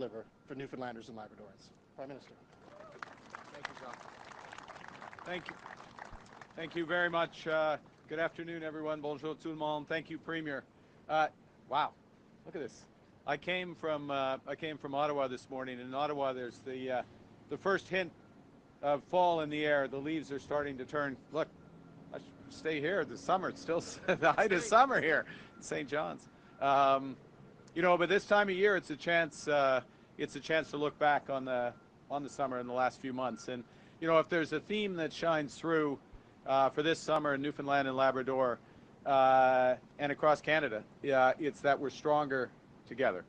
deliver for Newfoundlanders and Labradorans. Prime Minister. Thank you, John. Thank you. Thank you very much. Good afternoon, everyone. Bonjour tout le monde. Thank you, Premier. Wow, look at this. I came from Ottawa this morning. In Ottawa, there's the first hint of fall in the air. The leaves are starting to turn. Look, I should stay here. The summer, it's still the height of summer here in St. John's. You know, but this time of year, it's a chance to look back on the summer in the last few months. And you know, if there's a theme that shines through for this summer in Newfoundland and Labrador and across Canada, it's that we're stronger together.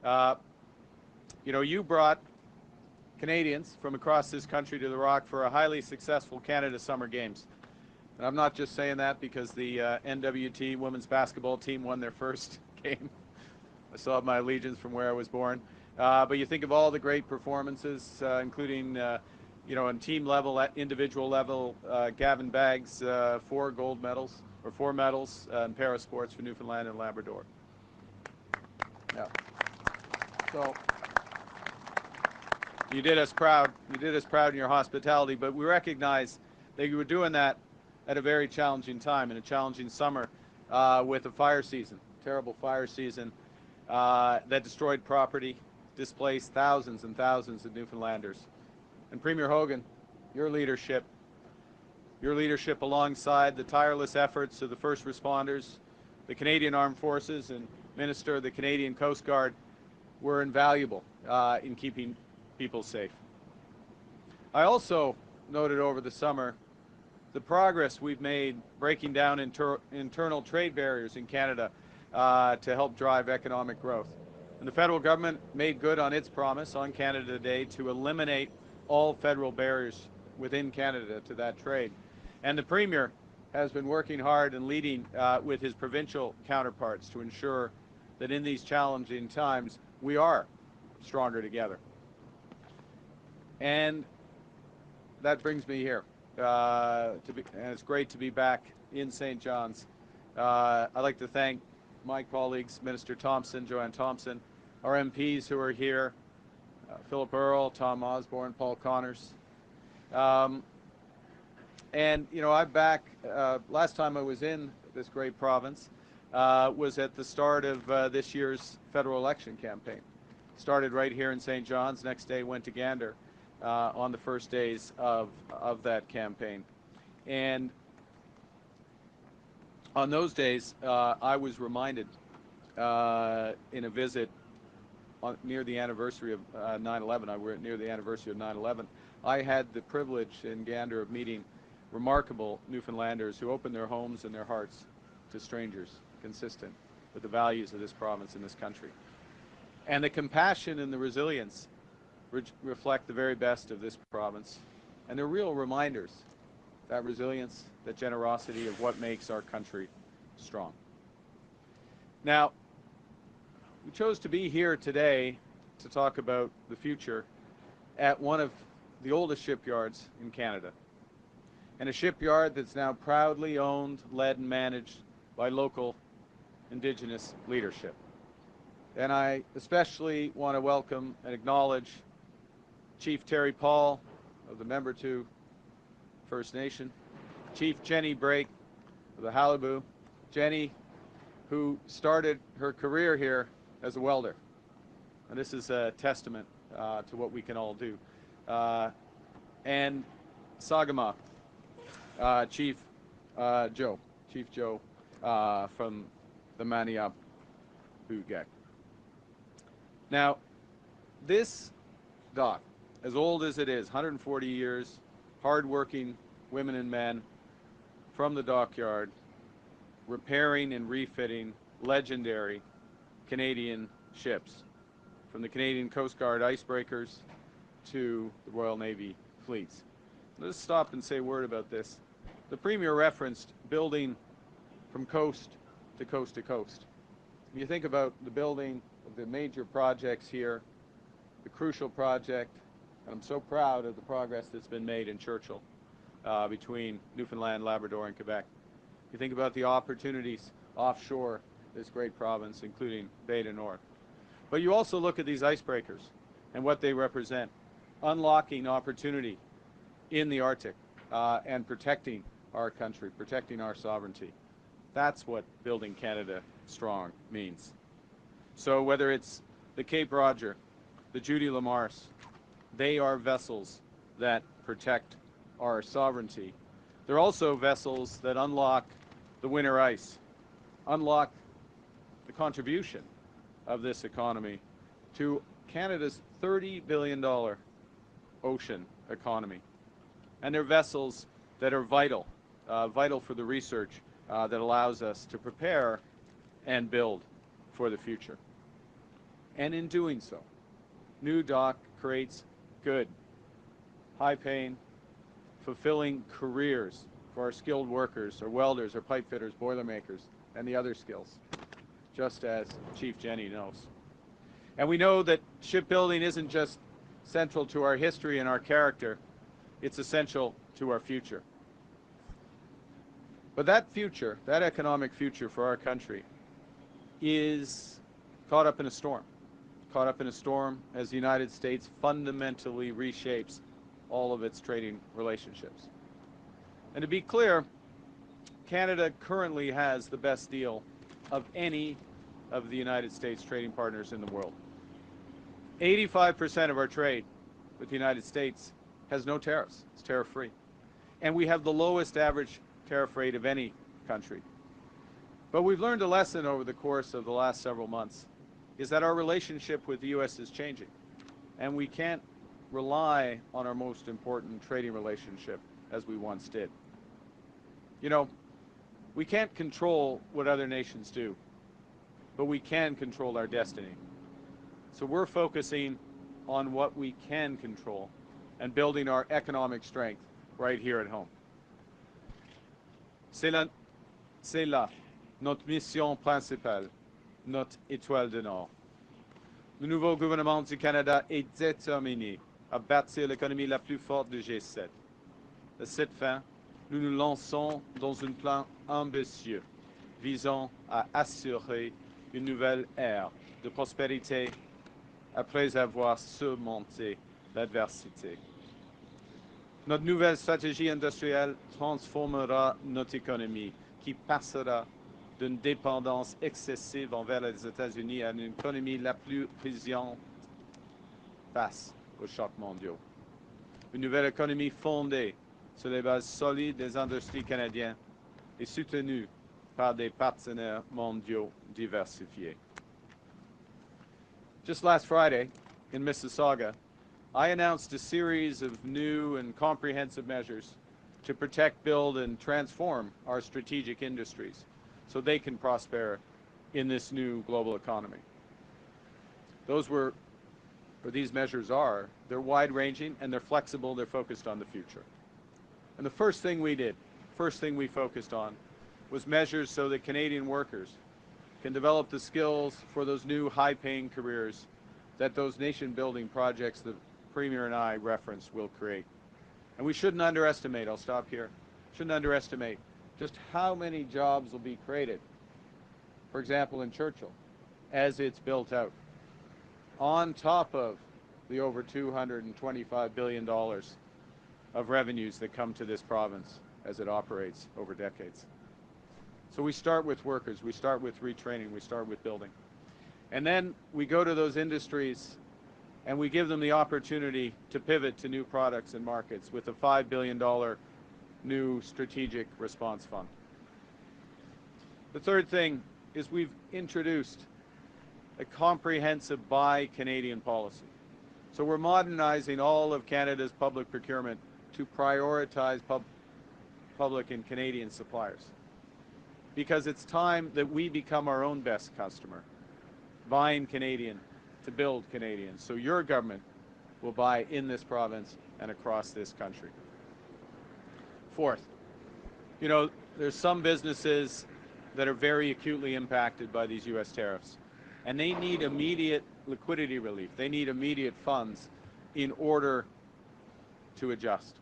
You know, you brought Canadians from across this country to the Rock for a highly successful Canada Summer Games. And I'm not just saying that because the NWT women's basketball team won their first game. I still have my allegiance from where I was born. But you think of all the great performances, including, you know, on team level, at individual level, Gavin Baggs, 4 gold medals, or 4 medals in para sports for Newfoundland and Labrador. Yeah. So you did us proud. You did us proud in your hospitality, but we recognize that you were doing that at a very challenging time, in a challenging summer with a fire season, terrible fire season that destroyed property, displaced thousands and thousands of Newfoundlanders. And Premier Hogan, your leadership alongside the tireless efforts of the first responders, the Canadian Armed Forces, and Minister of the Canadian Coast Guard were invaluable in keeping people safe. I also noted over the summer the progress we've made breaking down internal trade barriers in Canada to help drive economic growth. And the federal government made good on its promise on Canada Day to eliminate all federal barriers within Canada to that trade. And the Premier has been working hard and leading with his provincial counterparts to ensure that in these challenging times we are stronger together. And that brings me here. And it's great to be back in St. John's. I'd like to thank my colleagues, Minister Thompson, Joanne Thompson, our MPs who are here, Philip Earle, Tom Osborne, Paul Connors. And, you know, I'm back, last time I was in this great province was at the start of this year's federal election campaign. Started right here in St. John's, next day went to Gander on the first days of that campaign. And on those days, I was reminded in a visit near the anniversary of 9/11, we're near the anniversary of 9/11, I had the privilege in Gander of meeting remarkable Newfoundlanders who opened their homes and their hearts to strangers, consistent with the values of this province and this country. And the compassion and the resilience reflect the very best of this province. And they're real reminders, that resilience, that generosity of what makes our country strong. Now, we chose to be here today to talk about the future at one of the oldest shipyards in Canada, and a shipyard that's now proudly owned, led, and managed by local Indigenous leadership. And I especially want to welcome and acknowledge Chief Terry Paul of the Member 2 First Nation, Chief Jenny Brake of the Halibu. Jenny, who started her career here as a welder. And this is a testament to what we can all do. And Sagama, Chief Joe from the Maniap Hugak. Now, this dock, as old as it is, 140 years, hard-working women and men from the dockyard, repairing and refitting legendary Canadian ships, from the Canadian Coast Guard icebreakers to the Royal Navy fleets. Let's stop and say a word about this. The Premier referenced building from coast to coast to coast. When you think about the building of the major projects here, the crucial project, and I'm so proud of the progress that's been made in Churchill between Newfoundland, Labrador, and Quebec. You think about the opportunities offshore this great province, including Bay du Nord. But you also look at these icebreakers and what they represent, unlocking opportunity in the Arctic and protecting our country, protecting our sovereignty. That's what building Canada strong means. So whether it's the Cape Roger, the Judy Lamars, they are vessels that protect our sovereignty. They're also vessels that unlock the winter ice, unlock the contribution of this economy to Canada's $30 billion ocean economy. And they're vessels that are vital, vital for the research that allows us to prepare and build for the future. And in doing so, New Dock creates good, high-paying, fulfilling careers for our skilled workers, our welders, our pipe fitters, boiler makers, and the other skills, just as Chief Jenny knows. And we know that shipbuilding isn't just central to our history and our character, it's essential to our future. But that future, that economic future for our country, is caught up in a storm. Caught up in a storm as the United States fundamentally reshapes all of its trading relationships. And to be clear, Canada currently has the best deal of any of the United States trading partners in the world. 85% of our trade with the United States has no tariffs. It's tariff-free. And we have the lowest average tariff rate of any country. But we've learned a lesson over the course of the last several months, is that our relationship with the U.S. is changing. And we can't rely on our most important trading relationship as we once did. You know, we can't control what other nations do, but we can control our destiny. So we're focusing on what we can control and building our economic strength right here at home. C'est là notre mission principale, notre étoile de nord. Le nouveau gouvernement du Canada est déterminé à bâtir l'économie la plus forte du G7. À cette fin, nous nous lançons dans un plan ambitieux visant à assurer une nouvelle ère de prospérité après avoir surmonté l'adversité. Notre nouvelle stratégie industrielle transformera notre économie, qui passera d'une dépendance excessive envers les États-Unis à une économie la plus résiliente face aux chocs mondiaux. Une nouvelle économie fondée sur les bases solides des industries canadiennes et soutenue par des partenaires mondiaux diversifiés. Just last Friday, in Mississauga, I announced a series of new and comprehensive measures to protect, build, and transform our strategic industries so they can prosper in this new global economy. These measures are, they're wide-ranging and they're flexible, they're focused on the future. And the first thing we focused on was measures so that Canadian workers can develop the skills for those new high-paying careers that those nation-building projects that Premier and I referenced will create. And we shouldn't underestimate, I'll stop here, shouldn't underestimate just how many jobs will be created, for example, in Churchill, as it's built out, on top of the over $225 billion of revenues that come to this province as it operates over decades. So we start with workers, we start with retraining, we start with building. And then we go to those industries and we give them the opportunity to pivot to new products and markets with a $5 billion new strategic response fund. The third thing is we've introduced a comprehensive Buy Canadian policy. So we're modernizing all of Canada's public procurement to prioritize public and Canadian suppliers. Because it's time that we become our own best customer, buying Canadian to build Canadian. So your government will buy in this province and across this country. Fourth, you know, there's some businesses that are very acutely impacted by these U.S. tariffs, and they need immediate liquidity relief. They need immediate funds in order to adjust.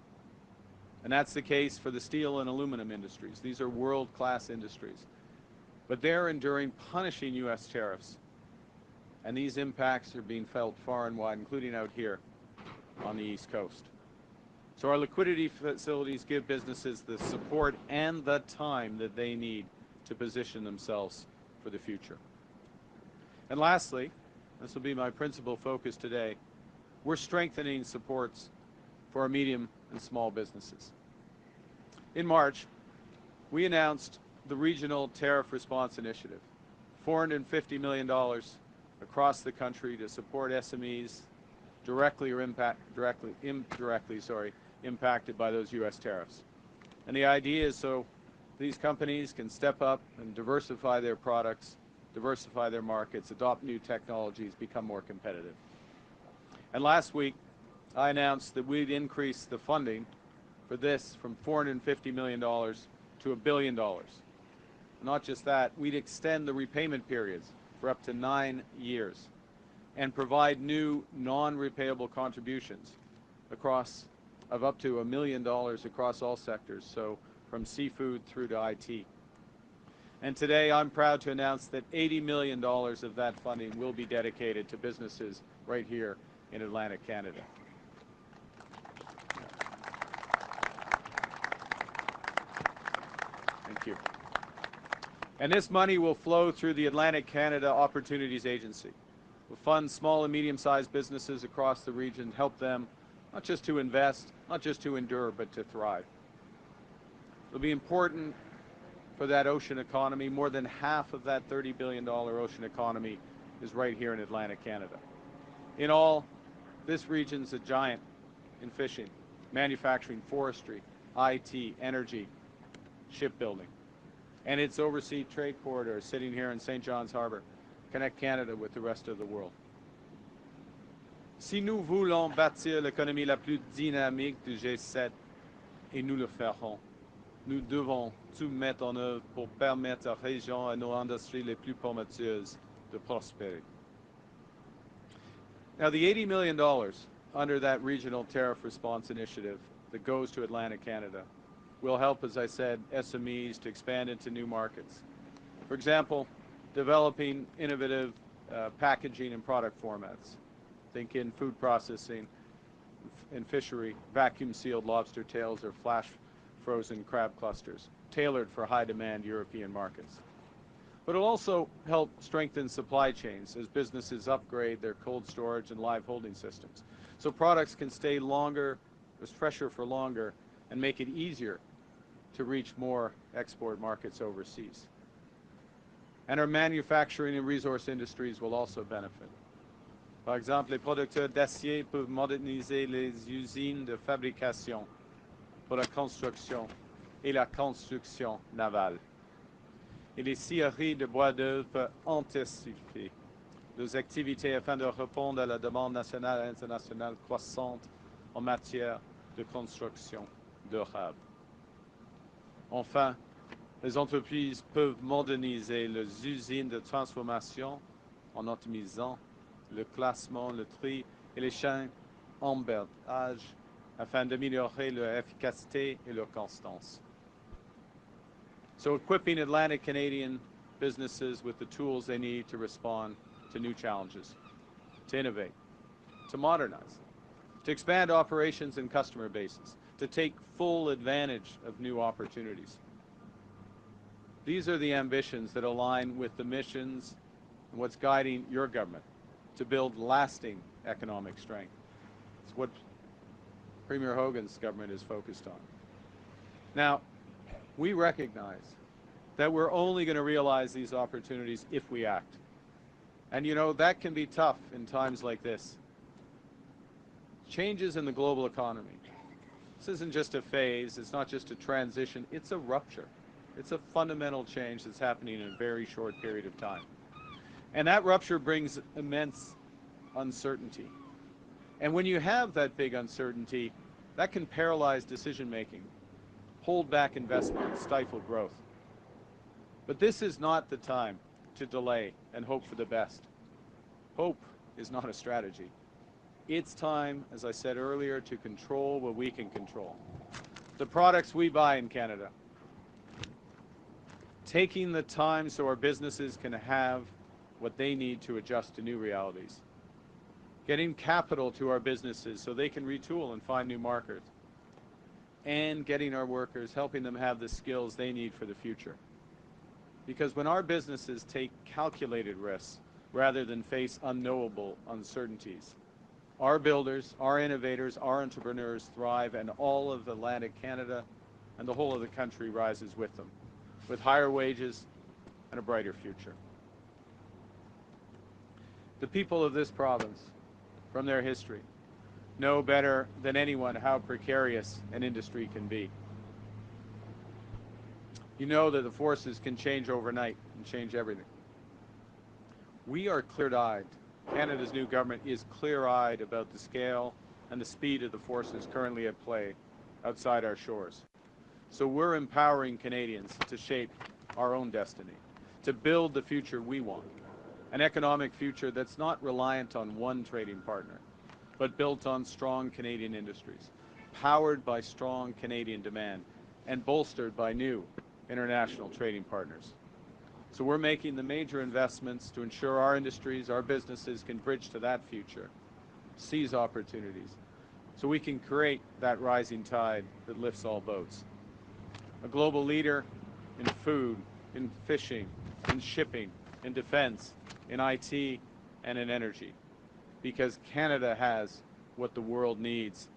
And that's the case for the steel and aluminum industries. These are world-class industries. But they're enduring punishing U.S. tariffs And these impacts are being felt far and wide, including out here on the East Coast. So our liquidity facilities give businesses the support and the time that they need to position themselves for the future. And lastly, this will be my principal focus today, we're strengthening supports for our medium and small businesses. In March, we announced the Regional Tariff Response Initiative, $450 million across the country to support SMEs directly or indirectly impacted by those U.S. tariffs. And the idea is so these companies can step up and diversify their products, diversify their markets, adopt new technologies, become more competitive. And last week, I announced that we'd increase the funding for this from $450 million to $1 billion. Not just that, we'd extend the repayment periods for up to 9 years and provide new non-repayable contributions of up to $1 million across all sectors, so from seafood through to IT. And today I'm proud to announce that $80 million of that funding will be dedicated to businesses right here in Atlantic Canada. Thank you. And this money will flow through the Atlantic Canada Opportunities Agency. We'll fund small and medium-sized businesses across the region, help them not just to invest, not just to endure, but to thrive. It'll be important for that ocean economy. More than half of that $30 billion ocean economy is right here in Atlantic Canada. In all, this region's a giant in fishing, manufacturing, forestry, IT, energy, shipbuilding. And its overseas trade corridors sitting here in St. John's Harbor connect Canada with the rest of the world. Si nous voulons bâtir l'économie la plus dynamique du G7, et nous le ferons, nous devons tout mettre en œuvre pour permettre à la région et à nos industries les plus prometteuses de prospérer. Now, the $80 million under that Regional Tariff Response Initiative that goes to Atlantic Canada will help, as I said, SMEs to expand into new markets. For example, developing innovative packaging and product formats. Think in food processing, in fishery, vacuum-sealed lobster tails or flash-frozen crab clusters, tailored for high-demand European markets. But it'll also help strengthen supply chains as businesses upgrade their cold storage and live holding systems, so products can stay longer, fresher for longer, and make it easier to reach more export markets overseas. And our manufacturing and resource industries will also benefit. Par exemple, les producteurs d'acier peuvent moderniser les usines de fabrication pour la construction et la construction navale. Et les scieries de bois d'œuvre peuvent intensifier leurs activités afin de répondre à la demande nationale et internationale croissante en matière de construction durable. Enfin, les entreprises peuvent moderniser leurs usines de transformation en optimisant le classement, le tri et les chaînes d'emballage afin d'améliorer leur efficacité et leur constance. So equipping Atlantic Canadian businesses with the tools they need to respond to new challenges, to innovate, to modernize, to expand operations and customer bases, to take full advantage of new opportunities. These are the ambitions that align with the missions and what's guiding your government to build lasting economic strength. It's what Premier Hogan's government is focused on. Now, we recognize that we're only going to realize these opportunities if we act. And you know, that can be tough in times like this. Changes in the global economy. This isn't just a phase, it's not just a transition, it's a rupture. It's a fundamental change that's happening in a very short period of time. And that rupture brings immense uncertainty. And when you have that big uncertainty, that can paralyze decision-making, hold back investment, stifle growth. But this is not the time to delay and hope for the best. Hope is not a strategy. It's time, as I said earlier, to control what we can control. The products we buy in Canada. Taking the time so our businesses can have what they need to adjust to new realities. Getting capital to our businesses so they can retool and find new markets. And getting our workers, helping them have the skills they need for the future. Because when our businesses take calculated risks rather than face unknowable uncertainties, our builders, our innovators, our entrepreneurs thrive, and all of Atlantic Canada and the whole of the country rises with them, with higher wages and a brighter future. The people of this province, from their history, know better than anyone how precarious an industry can be. You know that the forces can change overnight and change everything. We are clear-eyed. Canada's new government is clear-eyed about the scale and the speed of the forces currently at play outside our shores. So we're empowering Canadians to shape our own destiny, to build the future we want, an economic future that's not reliant on one trading partner, but built on strong Canadian industries, powered by strong Canadian demand, and bolstered by new international trading partners. So we're making the major investments to ensure our industries, our businesses can bridge to that future, seize opportunities, so we can create that rising tide that lifts all boats. A global leader in food, in fishing, in shipping, in defense, in IT, and in energy. Because Canada has what the world needs,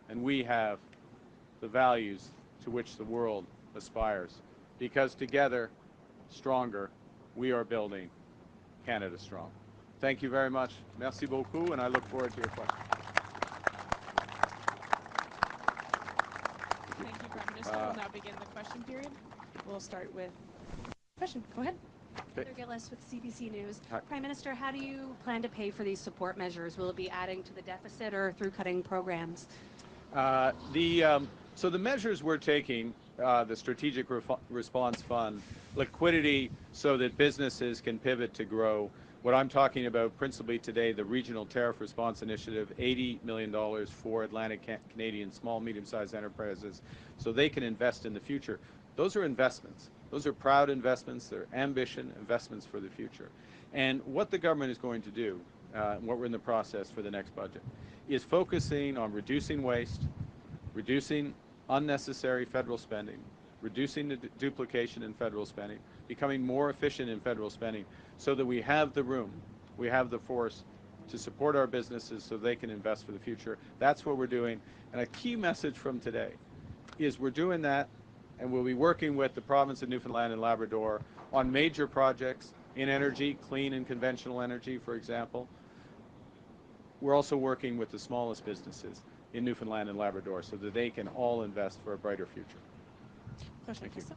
and we have the values to which the world aspires. Because together, stronger, we are building Canada strong. Thank you very much. Merci beaucoup, and I look forward to your questions. Thank you, Prime Minister. We'll now begin the question period. We'll start with question. Go ahead. Heather Gillis with CBC News. Hi. Prime Minister, how do you plan to pay for these support measures? Will it be adding to the deficit or through cutting programs? So the measures we're taking, the Strategic Response Fund, liquidity so that businesses can pivot to grow. What I'm talking about principally today, the Regional Tariff Response Initiative, $80 million for Atlantic Canadian small, medium-sized enterprises so they can invest in the future. Those are investments. Those are proud investments. They're ambition investments for the future. And what the government is going to do, what we're in the process for the next budget, is focusing on reducing waste, reducing unnecessary federal spending, reducing the duplication in federal spending, becoming more efficient in federal spending so that we have the room, we have the force to support our businesses so they can invest for the future. That's what we're doing. And a key message from today is we're doing that, and we'll be working with the province of Newfoundland and Labrador on major projects in energy, clean and conventional energy, for example. We're also working with the smallest businesses in Newfoundland and Labrador so that they can all invest for a brighter future. Prochaine question.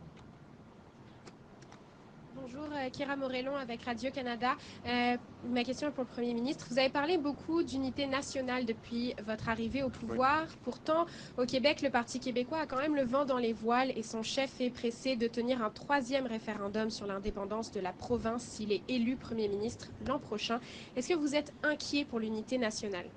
Bonjour, Kira Morellon avec Radio-Canada. Ma question est pour le Premier ministre. Vous avez parlé beaucoup d'unité nationale depuis votre arrivée au pouvoir. Oui. Pourtant, au Québec, le Parti québécois a quand même le vent dans les voiles et son chef est pressé de tenir un 3e référendum sur l'indépendance de la province s'il est élu Premier ministre l'an prochain. Est-ce que vous êtes inquiet pour l'unité nationale?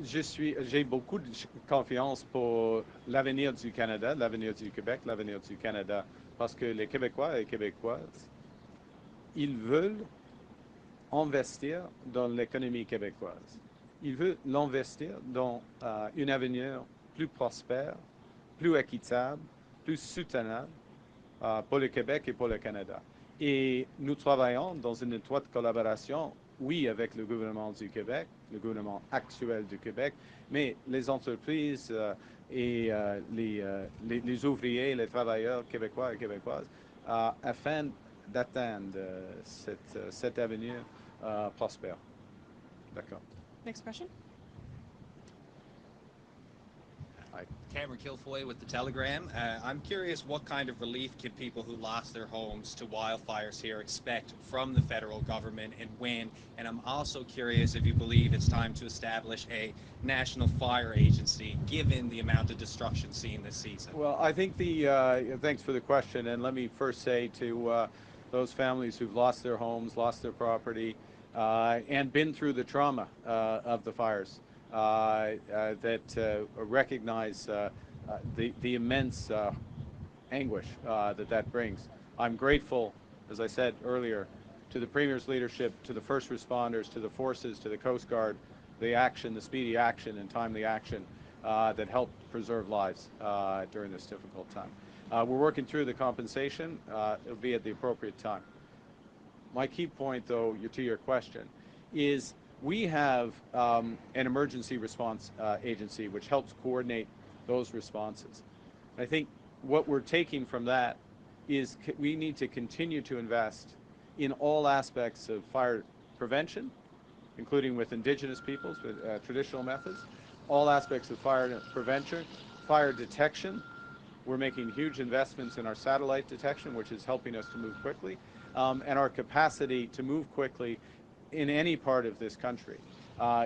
J'ai beaucoup de confiance pour l'avenir du Canada, l'avenir du Québec, l'avenir du Canada, parce que les Québécois et Québécoises, ils veulent investir dans l'économie québécoise. Ils veulent l'investir dans un avenir plus prospère, plus équitable, plus soutenable pour le Québec et pour le Canada. Et nous travaillons dans une étroite collaboration, oui, avec le gouvernement du Québec, le gouvernement actuel du Québec, mais les entreprises et les ouvriers, les travailleurs québécois et québécoises, afin d'atteindre cet avenir prospère. D'accord. Next question. Cameron Kilfoy with the Telegram. I'm curious, what kind of relief can people who lost their homes to wildfires here expect from the federal government and when? And I'm also curious if you believe it's time to establish a national fire agency, given the amount of destruction seen this season. Well, I think thanks for the question, and let me first say to those families who've lost their homes, lost their property, and been through the trauma of the fires, that recognize the immense anguish that brings. I'm grateful, as I said earlier, to the Premier's leadership, to the first responders, to the forces, to the Coast Guard, the action, the speedy action and timely action that helped preserve lives during this difficult time. We're working through the compensation. It'll be at the appropriate time. My key point, though, to your question, is we have an emergency response agency which helps coordinate those responses. I think what we're taking from that is we need to continue to invest in all aspects of fire prevention, including with Indigenous peoples, with traditional methods, all aspects of fire prevention, fire detection. We're making huge investments in our satellite detection, which is helping us to move quickly, and our capacity to move quickly in any part of this country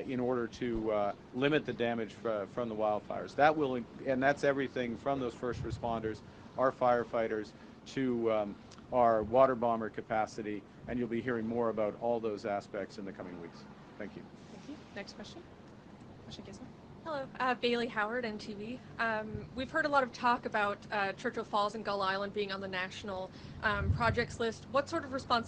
in order to limit the damage from the wildfires. That will, and that's everything from those first responders, our firefighters, to our water bomber capacity, and you'll be hearing more about all those aspects in the coming weeks. Thank you. Thank you. Next question. Question Kessler. Hello, Bailey Howard, NTV. We've heard a lot of talk about Churchill Falls and Gull Island being on the national projects list. What sort of responsibility